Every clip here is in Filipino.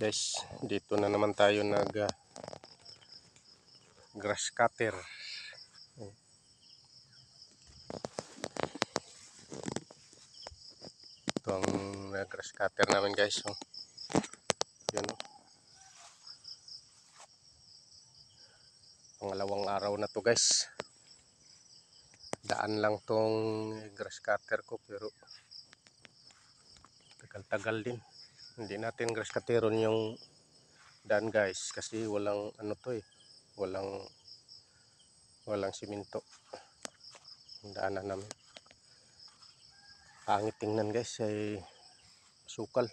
Guys, dito na naman tayo nag grass cutter. Ito ang grass cutter namin guys. So, yun, pangalawang araw na to guys. Daan lang tong grass cutter ko pero tagal-tagal din. Hindi natin grass cutteron yung daan guys kasi walang ano to eh. Walang simento. Ang daanan namin. Pangit tingnan guys ay sukal.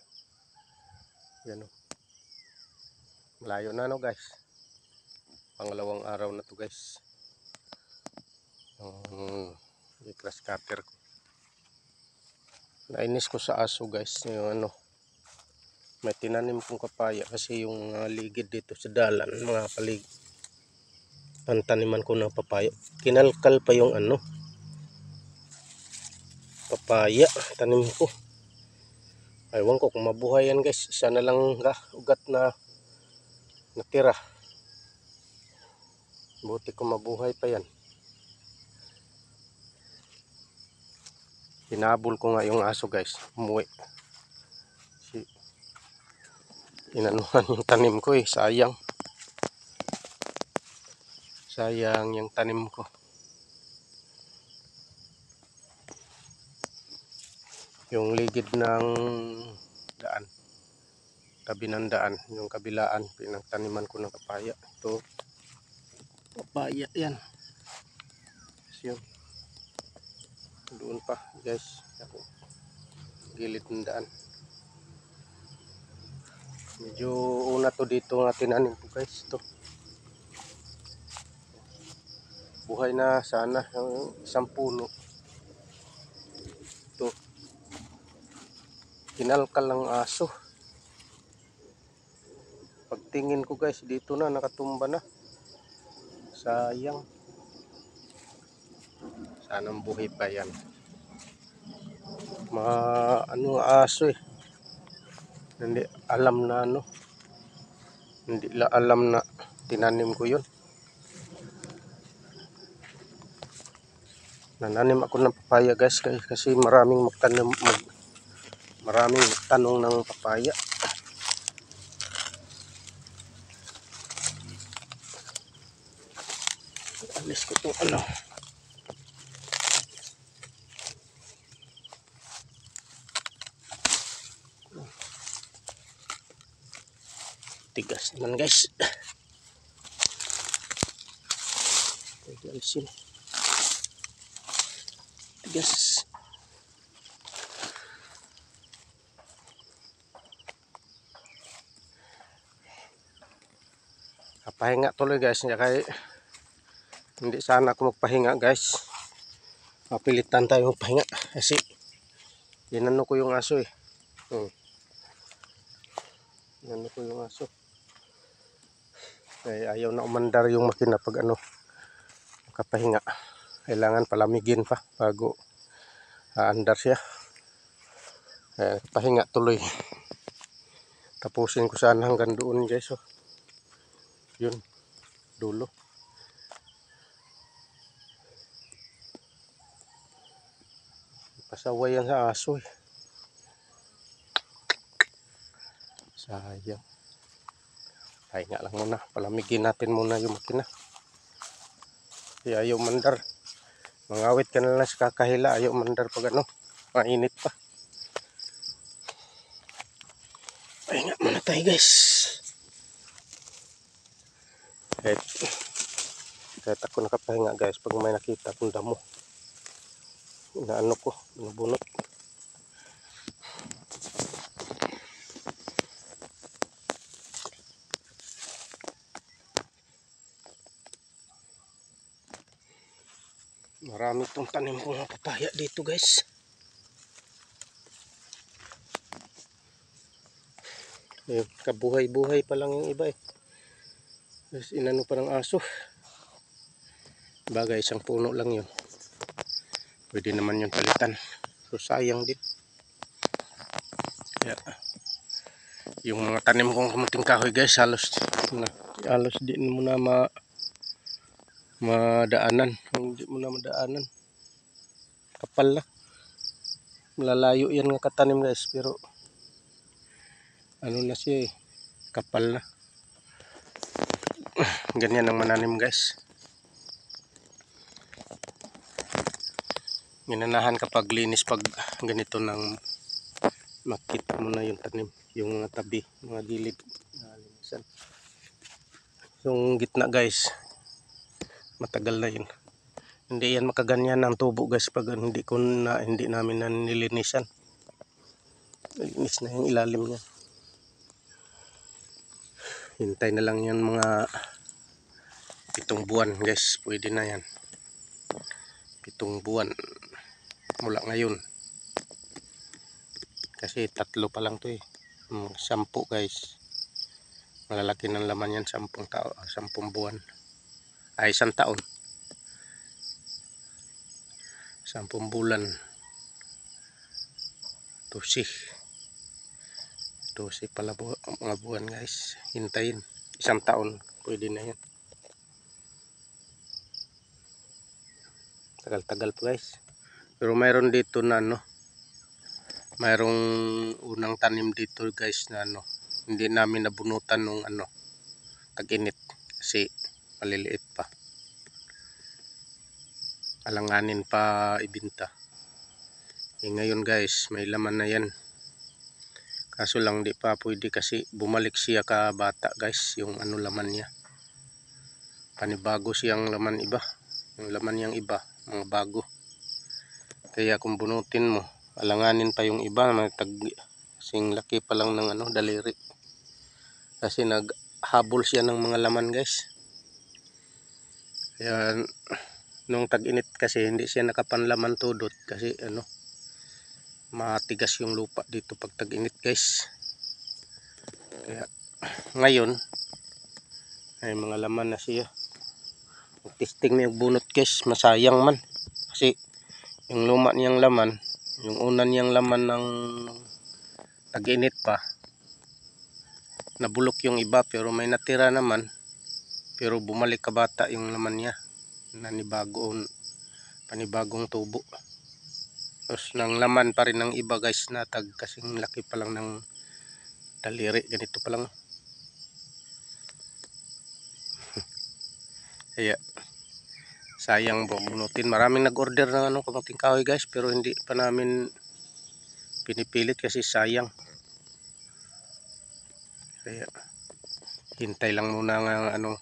Yan o. Malayo na no guys. Pangalawang araw na to guys. Yung grass cutter ko. Nainis ko sa aso guys. Yung ano. May tinanim kong papaya kasi yung ligid dito sa dalan. Mga pantaniman ko ng papaya. Kinalkal pa yung ano. Papaya. Tanim ko. Aywan ko kung mabuhay yan guys. Sana lang ugat na natira. Buti ko mabuhay pa yan. Hinabol ko nga yung aso guys. Umuwi. Inanuhan yung tanim ko eh. Sayang. Sayang yung tanim ko. Yung ligid ng daan. Tabi ng daan. Yung kabilaan. Pinagtaniman ko ng papaya. Ito. Papaya yan. Yun. Doon pa guys. Gilid ng daan. Medyo una to dito nga tinanim ko guys. Ito. Buhay na sana yung isang puno. Ito. Kinalkal ng aso. Pagtingin ko guys dito na nakatumba na. Sayang. Sanang buhay pa yan. Ano aso eh. Hindi alam na ano. Hindi la alam na tinanim ko yun. Nananim ako ng papaya guys kasi maraming magtanong ng papaya. Alis ko itong ano. Tigas naman guys. Pwede alisin. Tigas. Pahinga tuloy guys. Kaya hindi sana ako magpahinga guys. Mapilitan tayo magpahinga. Kasi inano ko yung aso eh. Inano ko yung aso. Kaya ayaw na umandar yung makina pag ano. Makapahinga. Kailangan palamigin pa bago aandar siya. Pahinga tuloy. Tapusin ko sana hanggang doon guys. Oh. Yun. Dulo. Pasaway yan sa aso eh. Sayang. Pahinga lang muna. Palamigin natin muna yung makina. Kaya ayaw mandar. Mangawit ka na lang sa kakahila. Ayaw mandar pag ano. Mainit pa. Pahinga muna tayo guys. Kahit ako nakapahinga guys. Pag may nakita kong damo. Inaano ko. Nabunot. Marami itong tanim ko ng papaya dito guys. Ayun, kabuhay-buhay pa lang yung iba eh. Tapos inano pa ng aso. Bagay isang puno lang yun. Pwede naman yun palitan. So sayang din. Kaya Yung mga tanim kong kamuting kahoy guys, halos di mo na madaanan. Hindi mo na madaanan. Kapal na. Malalayo yan nga katanim guys, pero ano na siya eh, kapal na. Ganyan ang mananim guys. Minanahan kapag linis pag ganito nang makita mo na yung tanim, yung mga tabi, mga gilid. Yung gitna guys, matagal na yun. Hindi yan makaganyan ng tubo guys pag hindi namin na nilinisan. Nilinis na yung ilalim niya. Hintay na lang yan mga 7 buwan guys, pwede na yan. 7 buwan mula ngayon. Kasi 3 pa lang to eh. 10 guys. Malalaki ng laman yan 10 buwan. Ay 1 taon. 10 bulan. 12 pala mga buwan guys. Hintayin. 1 taon. Pwede na yan. Tagal-tagal po guys. Pero mayroon dito na mayroong unang tanim dito guys na hindi namin nabunutan nung tag-init kasi maliliit pa. Alanganin pa ibinta. Ngayon guys, may laman na yan. Kaso lang di pa pwede kasi bumalik siya ka bata guys, yung laman niya. Panibago siyang laman iba. Yung laman niyang iba, mga bago. Kaya kung bunutin mo, alanganin pa yung iba, sing laki pa lang ng daliri. Kasi naghabol siya ng mga laman guys. Kaya nung tag-init kasi hindi siya nakapanlaman tudot kasi matigas yung lupa dito pag tag-init guys. Kaya ngayon ay mga laman na siya. Testing na yung bunot guys, masayang man. Kasi yung luma niyang laman, yung una niyang laman ng tag-init pa, nabulok yung iba pero may natira naman. Pero bumalik ka bata yung laman niya. Panibagong tubo. Tapos nang laman pa rin ng iba guys na kasing laki pa lang ng daliri. Ganito pa lang. Kaya sayang bunutin. Maraming nag-order ng kamuting kahoy guys, pero hindi pa namin pinipilit kasi sayang. Kaya hintay lang muna ng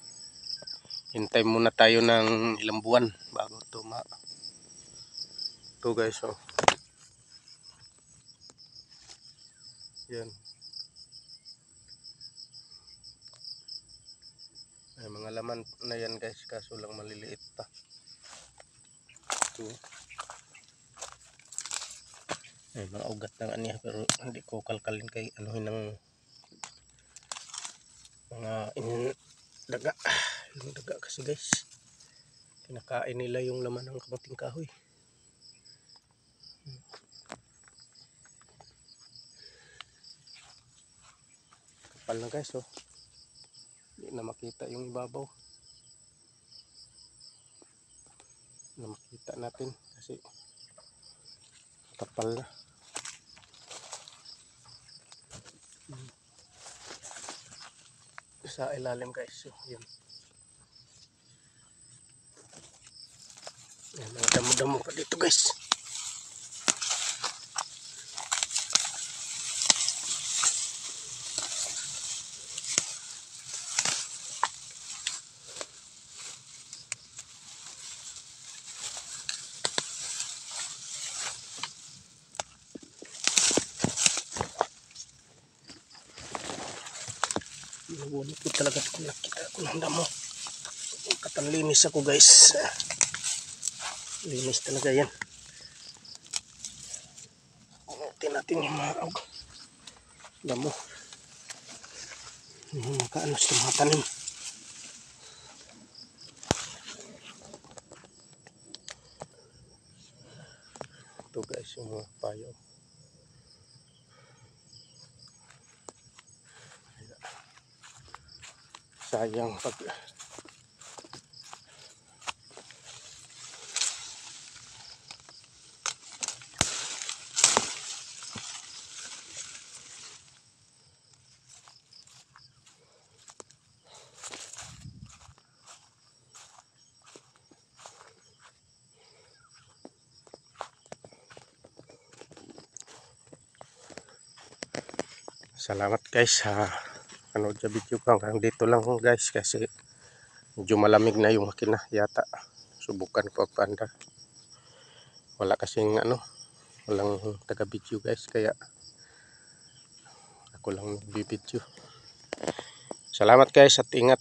hintay muna tayo ng ilang buwan bago ito ito guys yan. Ay, mga laman na yan guys, kaso lang maliliit pa. Ito. Ay, mga ugat ng aniya pero hindi ko kalkalin kay ng mga daga. Yung daga kasi guys, kinakain nila yung laman ng kamuting kahoy. Kapal na guys hindi na makita yung ibabaw. Na makita natin kasi kapal na. Sa ilalim guys, yun. Yan, mga damo-damo pa dito guys. Nabunot ko talaga kung nakita ko ng damo. Katanlinis ako guys. Linis talaga yan. Bunutin natin yung mga damo. Makaano sa mga tanim. Ito guys yung mga payo. sayang pag salamat guys sa panood sa video ko. Hanggang dito lang guys kasi medyo malamig na yung makina yata. Subukan ko pagpaandar. Wala kasing walang taga video guys kaya ako lang nagbibideo. Salamat guys at ingat.